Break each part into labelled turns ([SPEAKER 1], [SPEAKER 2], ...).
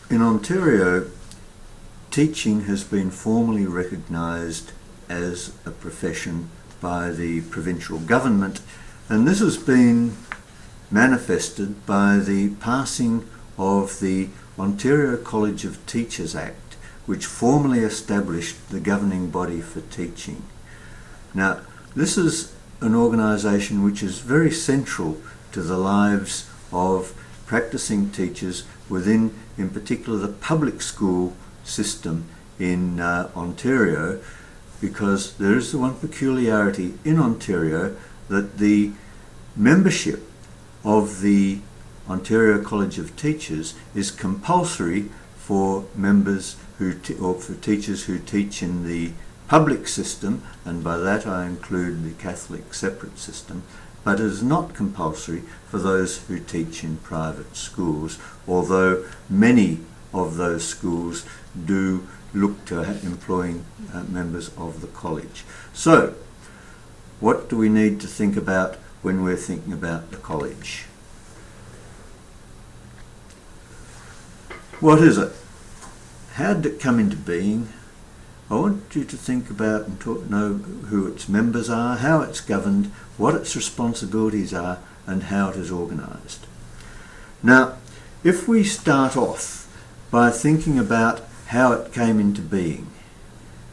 [SPEAKER 1] In Ontario, teaching has been formally recognised as a profession by the provincial government, and this has been manifested by the passing of the Ontario College of Teachers Act, which formally established the governing body for teaching. Now, this is an organisation which is very central to the lives of practising teachers within, in particular, the public school system in Ontario, because there is the one peculiarity in Ontario that the membership of the Ontario College of Teachers is compulsory for members or for teachers who teach in the public system, and by that I include the Catholic separate system, but it is not compulsory for those who teach in private schools, although many of those schools do look to employing members of the college. So, what do we need to think about when we're thinking about the college? What is it? How did it come into being? I want you to think about and know who its members are, how it's governed, what its responsibilities are, and how it is organised. Now, if we start off by thinking about how it came into being.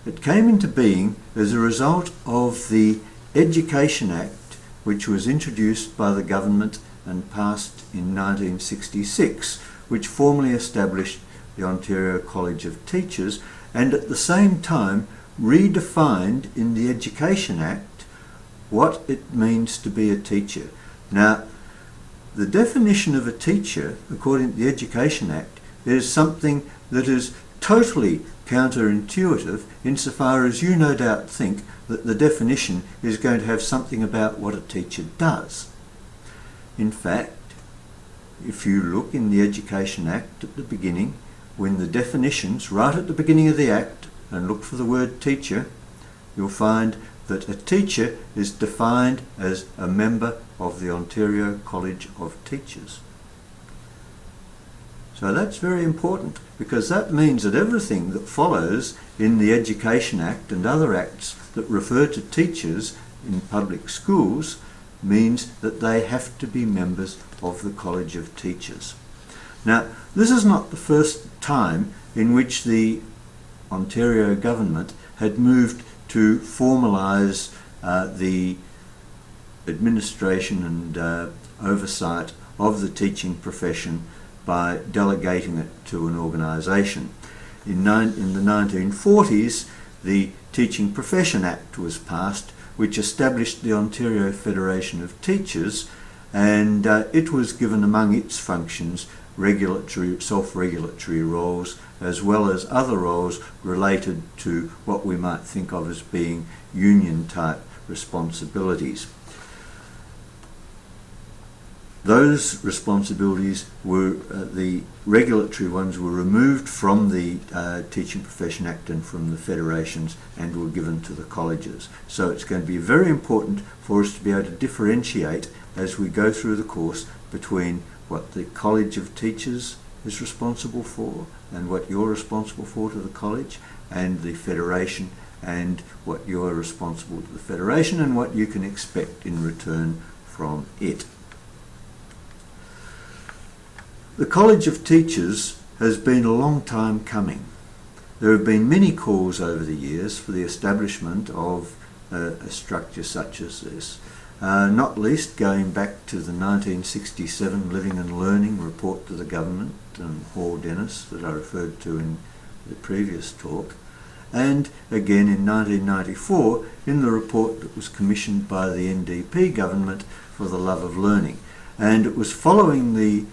[SPEAKER 1] It came into being as a result of the Education Act, which was introduced by the government and passed in 1966, which formally established the Ontario College of Teachers, and at the same time redefined in the Education Act what it means to be a teacher. Now, the definition of a teacher, according to the Education Act, is something that is totally counterintuitive insofar as you no doubt think that the definition is going to have something about what a teacher does. In fact, if you look in the Education Act at the beginning, when the definitions, right at the beginning of the Act, and look for the word teacher, you'll find that a teacher is defined as a member of the Ontario College of Teachers. So that's very important, because that means that everything that follows in the Education Act and other acts that refer to teachers in public schools means that they have to be members of the College of Teachers. Now, this is not the first time in which the Ontario government had moved to formalise the administration and oversight of the teaching profession by delegating it to an organisation. In the 1940s, the Teaching Profession Act was passed, which established the Ontario Federation of Teachers, and it was given among its functions self-regulatory roles, as well as other roles related to what we might think of as being union-type responsibilities. Those responsibilities were, the regulatory ones were removed from the Teaching Profession Act and from the federations and were given to the colleges. So it's going to be very important for us to be able to differentiate as we go through the course between what the College of Teachers is responsible for and what you're responsible for to the college, and the federation and what you're responsible to the federation and what you can expect in return from it. The College of Teachers has been a long time coming. There have been many calls over the years for the establishment of a structure such as this, not least going back to the 1967 Living and Learning report to the government and Hall Dennis that I referred to in the previous talk, and again in 1994 in the report that was commissioned by the NDP government for the Love of Learning. And it was following the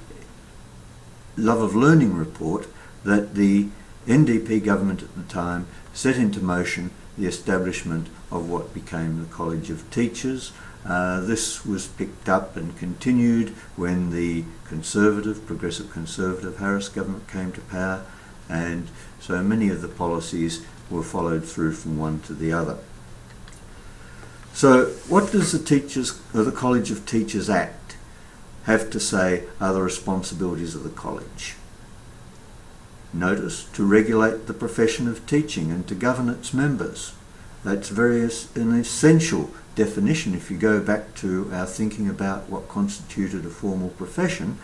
[SPEAKER 1] Love of Learning report that the NDP government at the time set into motion the establishment of what became the College of Teachers. This was picked up and continued when the Progressive Conservative Harris government came to power, and so many of the policies were followed through from one to the other. So what does the College of Teachers Act have to say are the responsibilities of the college? Notice, to regulate the profession of teaching and to govern its members. That's an essential definition if you go back to our thinking about what constituted a formal profession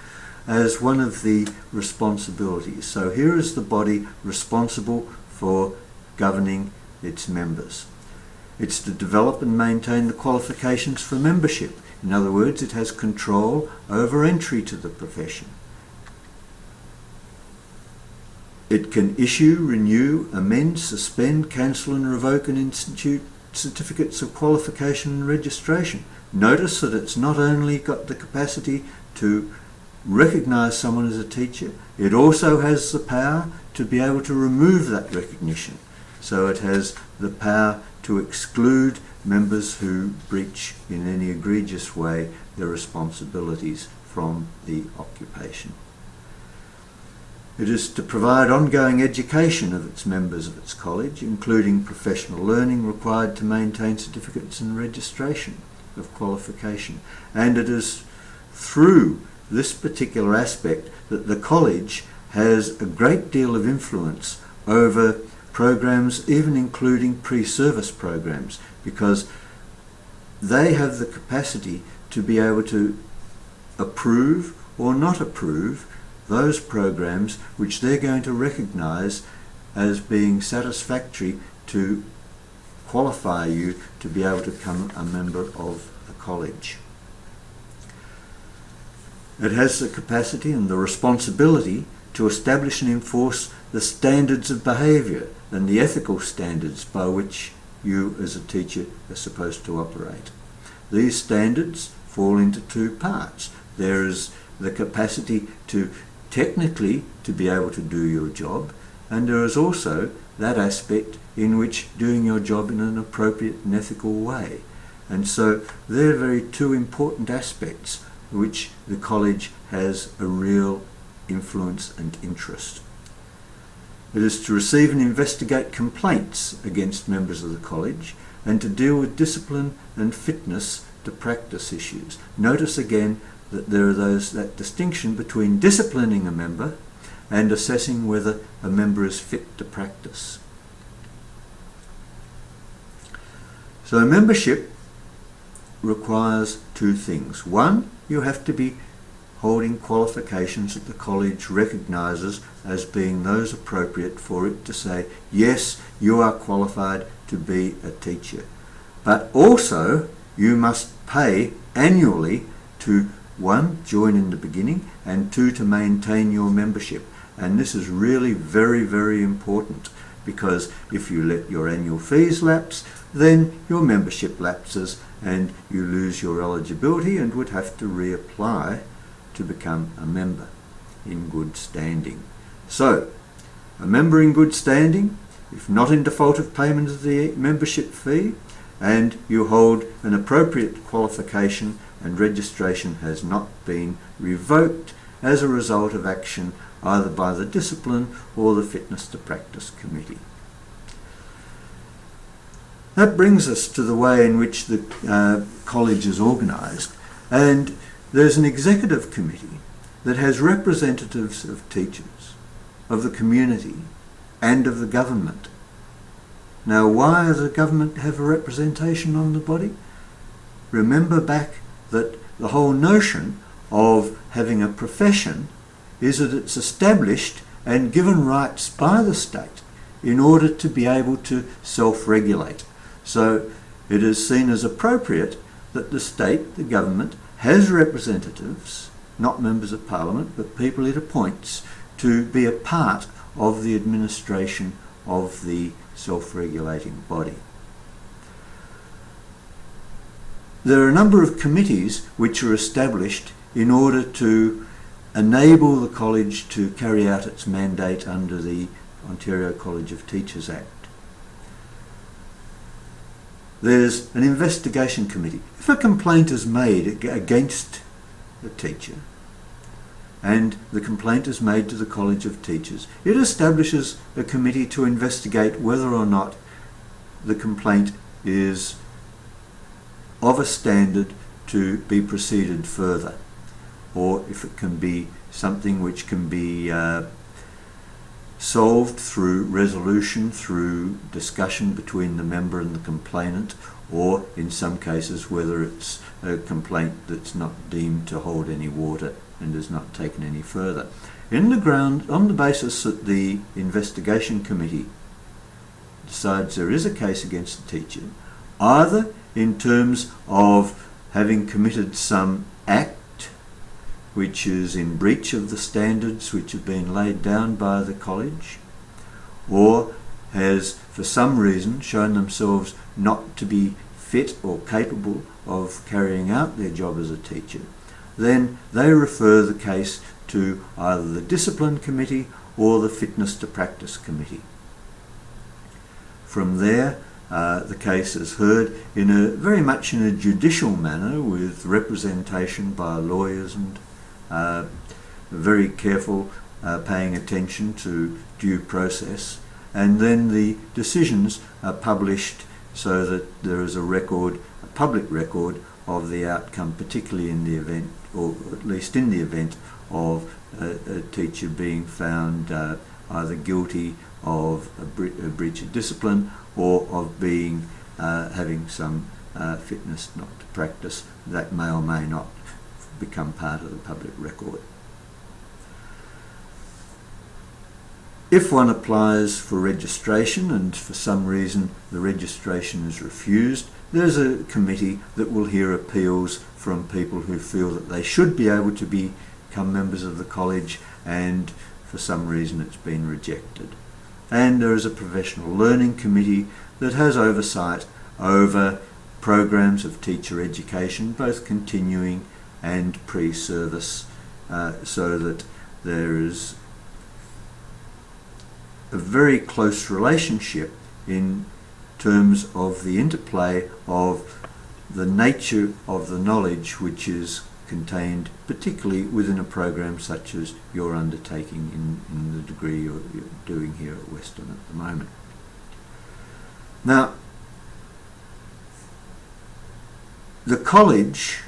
[SPEAKER 1] as one of the responsibilities. So here is the body responsible for governing its members. It's to develop and maintain the qualifications for membership. In other words, it has control over entry to the profession. It can issue, renew, amend, suspend, cancel and revoke and institute certificates of qualification and registration. Notice that it's not only got the capacity to recognise someone as a teacher, it also has the power to be able to remove that recognition. So it has the power to exclude members who breach in any egregious way their responsibilities from the occupation. It is to provide ongoing education of its members of its college, including professional learning required to maintain certificates and registration of qualification. And it is through this particular aspect that the college has a great deal of influence over programs, even including pre-service programs, because they have the capacity to be able to approve or not approve those programs which they're going to recognise as being satisfactory to qualify you to be able to become a member of the college. It has the capacity and the responsibility to establish and enforce the standards of behaviour and the ethical standards by which you as a teacher are supposed to operate. These standards fall into two parts. There is the capacity to technically to be able to do your job, and there is also that aspect in which doing your job in an appropriate and ethical way. And so they're very two important aspects which the college has a real influence and interest. It is to receive and investigate complaints against members of the college and to deal with discipline and fitness to practice issues. Notice again that there are that distinction between disciplining a member and assessing whether a member is fit to practice. So membership requires two things. One, you have to be holding qualifications that the college recognises as being those appropriate for it to say, yes, you are qualified to be a teacher. But also, you must pay annually to, one, join in the beginning, and two, to maintain your membership. And this is really very, very important, because if you let your annual fees lapse, then your membership lapses and you lose your eligibility and would have to reapply to become a member in good standing. So, a member in good standing, if not in default of payment of the membership fee, and you hold an appropriate qualification and registration has not been revoked as a result of action either by the Discipline or the Fitness to Practice Committee. That brings us to the way in which the college is organised, and there's an executive committee that has representatives of teachers, of the community and of the government. Now, why does the government have a representation on the body? Remember back that the whole notion of having a profession is that it's established and given rights by the state in order to be able to self-regulate. So it is seen as appropriate that the state, the government, has representatives, not members of parliament, but people it appoints to be a part of the administration of the self-regulating body. There are a number of committees which are established in order to enable the college to carry out its mandate under the Ontario College of Teachers Act. There's an investigation committee. If a complaint is made against a teacher, and the complaint is made to the College of Teachers, it establishes a committee to investigate whether or not the complaint is of a standard to be proceeded further, or if it can be something which can be solved through resolution, through discussion between the member and the complainant, or in some cases whether it's a complaint that's not deemed to hold any water and is not taken any further. On the basis that the investigation committee decides there is a case against the teacher, either in terms of having committed some act which is in breach of the standards which have been laid down by the college, or has for some reason shown themselves not to be fit or capable of carrying out their job as a teacher, then they refer the case to either the discipline committee or the fitness to practice committee. From there, the case is heard very much in a judicial manner, with representation by lawyers and very careful paying attention to due process, and then the decisions are published so that there is a public record of the outcome, particularly in the event, or at least in the event of a teacher being found either guilty of a breach of discipline or of being having some fitness not to practice that may or may not become part of the public record. If one applies for registration and for some reason the registration is refused, there's a committee that will hear appeals from people who feel that they should be able to become members of the college and for some reason it's been rejected. And there is a professional learning committee that has oversight over programs of teacher education, both continuing and pre-service, so that there is a very close relationship in terms of the interplay of the nature of the knowledge which is contained particularly within a program such as you're undertaking in the degree you're doing here at Western at the moment. Now, the college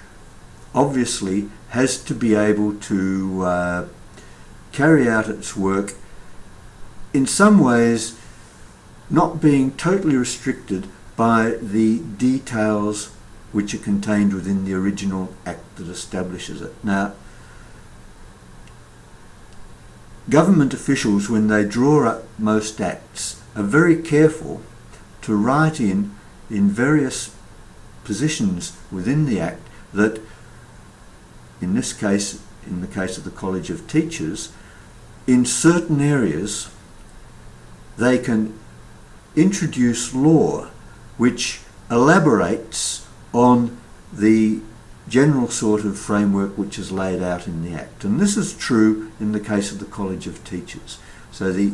[SPEAKER 1] obviously has to be able to carry out its work in some ways not being totally restricted by the details which are contained within the original act that establishes it. Now, government officials, when they draw up most acts, are very careful to write in various positions within the act that, in this case, in the case of the College of Teachers, in certain areas they can introduce law which elaborates on the general sort of framework which is laid out in the Act. And this is true in the case of the College of Teachers. So the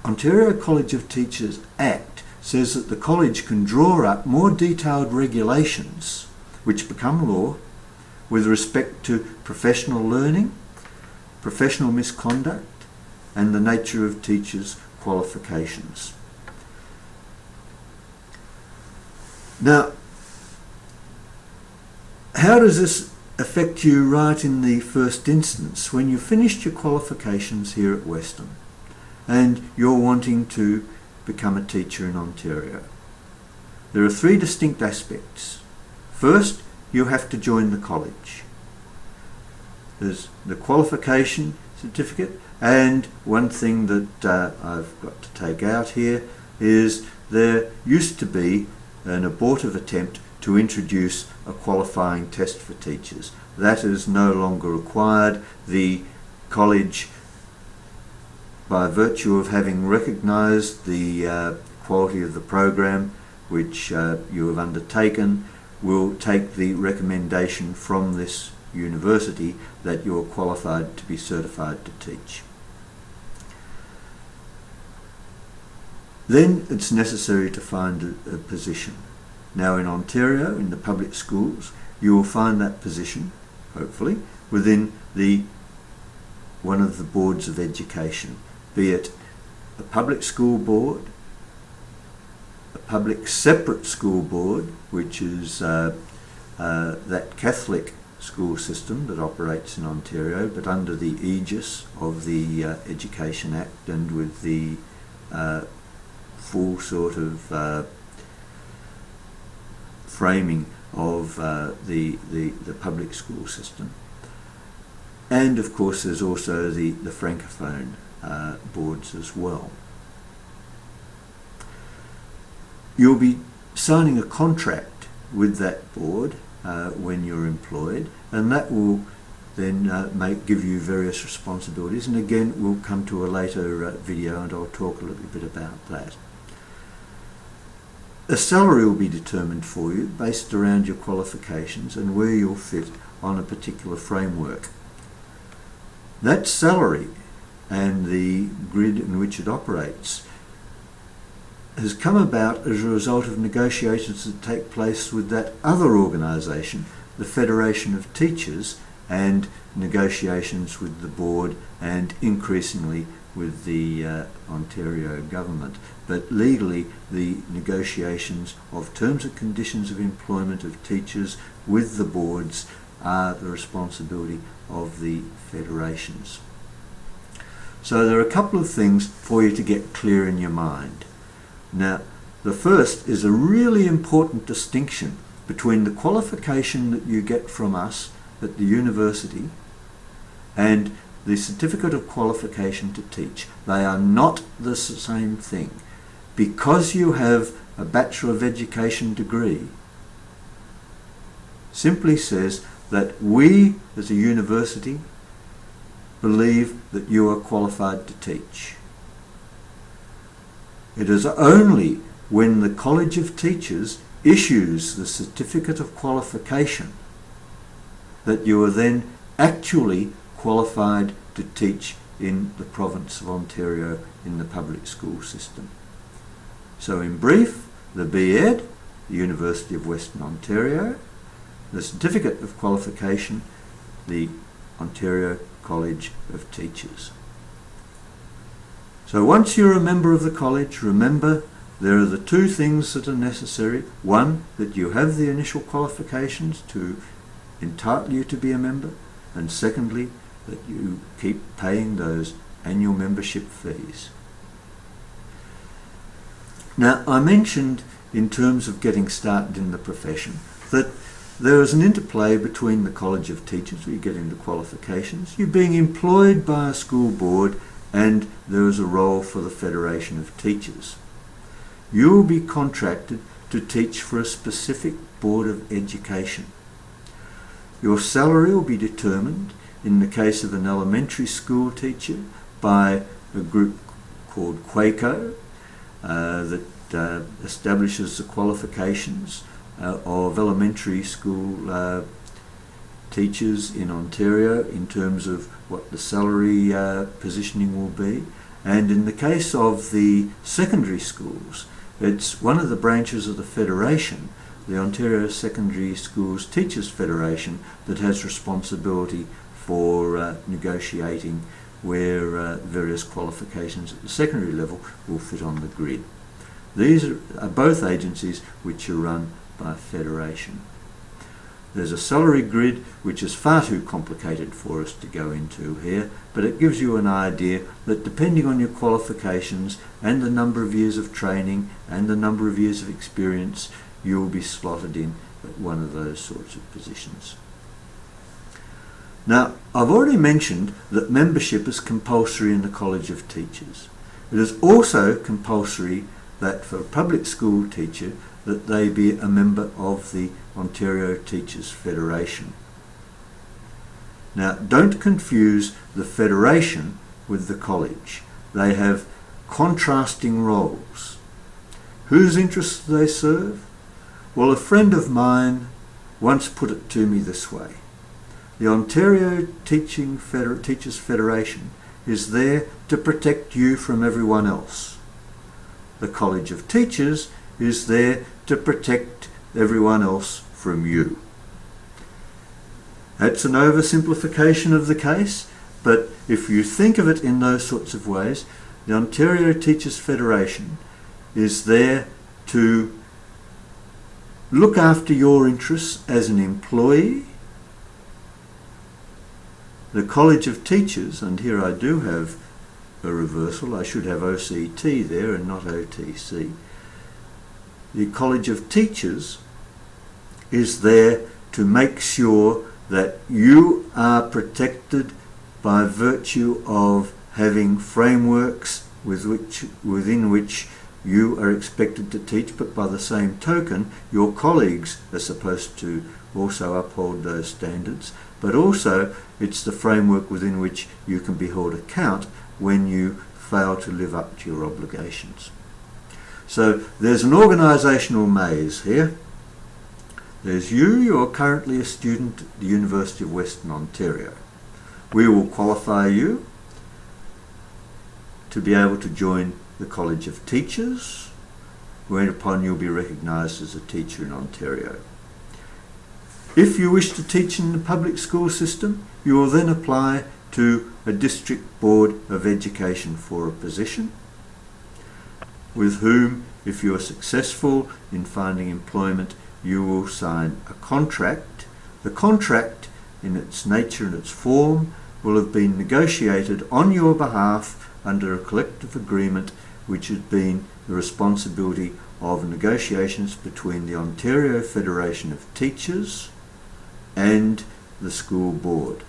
[SPEAKER 1] Ontario College of Teachers Act says that the college can draw up more detailed regulations which become law with respect to professional learning, professional misconduct, and the nature of teachers' qualifications. Now, how does this affect you right in the first instance when you've finished your qualifications here at Western and you're wanting to become a teacher in Ontario? There are three distinct aspects. First, you have to join the college. There's the qualification certificate, and one thing that I've got to take out here is there used to be an abortive attempt to introduce a qualifying test for teachers. That is no longer required. The college, by virtue of having recognised the quality of the program which you have undertaken, will take the recommendation from this university that you're qualified to be certified to teach. Then it's necessary to find a position. Now in Ontario, in the public schools, you will find that position, hopefully, within one of the boards of education, be it a public school board, a public separate school board, which is that Catholic school system that operates in Ontario, but under the aegis of the Education Act and with the full sort of framing of the public school system. And of course there's also the francophone boards as well. You'll be signing a contract with that board when you're employed, and that will then give you various responsibilities, and again we'll come to a later video and I'll talk a little bit about that. A salary will be determined for you based around your qualifications and where you'll fit on a particular framework. That salary and the grid in which it operates has come about as a result of negotiations that take place with that other organisation, the Federation of Teachers, and negotiations with the board and increasingly with the Ontario government. But legally, the negotiations of terms and conditions of employment of teachers with the boards are the responsibility of the federations. So there are a couple of things for you to get clear in your mind. Now, the first is a really important distinction between the qualification that you get from us at the university and the certificate of qualification to teach. They are not the same thing. Because you have a Bachelor of Education degree, simply says that we as a university believe that you are qualified to teach. It is only when the College of Teachers issues the certificate of qualification that you are then actually qualified to teach in the province of Ontario in the public school system. So in brief, the BEd, the University of Western Ontario, the certificate of qualification, the Ontario College of Teachers. So once you're a member of the college, remember there are the two things that are necessary. One, that you have the initial qualifications to entitle you to be a member, and secondly, that you keep paying those annual membership fees. Now, I mentioned in terms of getting started in the profession that there is an interplay between the College of Teachers, where you get into qualifications, you being employed by a school board, and there is a role for the Federation of Teachers. You will be contracted to teach for a specific board of education. Your salary will be determined, in the case of an elementary school teacher, by a group called QAECO that establishes the qualifications of elementary school teachers in Ontario in terms of what the salary positioning will be. And in the case of the secondary schools, it's one of the branches of the Federation, the Ontario Secondary Schools Teachers Federation, that has responsibility for negotiating where various qualifications at the secondary level will fit on the grid. These are both agencies which are run by a federation. There's a salary grid which is far too complicated for us to go into here, but it gives you an idea that depending on your qualifications and the number of years of training and the number of years of experience, you will be slotted in at one of those sorts of positions. Now, I've already mentioned that membership is compulsory in the College of Teachers. It is also compulsory that for a public school teacher that they be a member of the Ontario Teachers Federation. Now, don't confuse the federation with the college. They have contrasting roles. Whose interests do they serve? Well, a friend of mine once put it to me this way. The Ontario Teachers Federation is there to protect you from everyone else. The College of Teachers is there to protect everyone else from you. That's an oversimplification of the case, but if you think of it in those sorts of ways, the Ontario Teachers Federation is there to look after your interests as an employee The College of Teachers, and here I do have a reversal, I should have OCT there and not OTC. The College of Teachers is there to make sure that you are protected by virtue of having frameworks within which you are expected to teach, but by the same token, your colleagues are supposed to also uphold those standards. But also, it's the framework within which you can be held account when you fail to live up to your obligations. So there's an organisational maze here. There's you're currently a student at the University of Western Ontario. We will qualify you to be able to join the College of Teachers, whereupon you'll be recognised as a teacher in Ontario. If you wish to teach in the public school system, you will then apply to a District Board of Education for a position, with whom, if you are successful in finding employment, you will sign a contract. The contract, in its nature and its form, will have been negotiated on your behalf under a collective agreement which has been the responsibility of negotiations between the Ontario Federation of Teachers and the school board.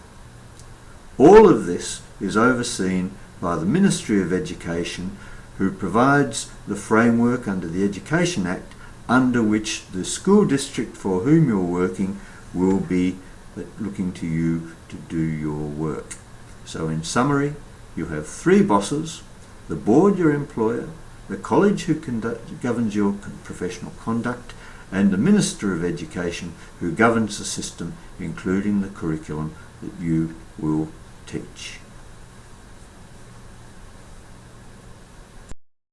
[SPEAKER 1] All of this is overseen by the Ministry of Education, who provides the framework under the Education Act under which the school district for whom you're working will be looking to you to do your work. So in summary, you have three bosses: the board, your employer, the college who governs your professional conduct, and the Minister of Education who governs the system, including the curriculum that you will teach.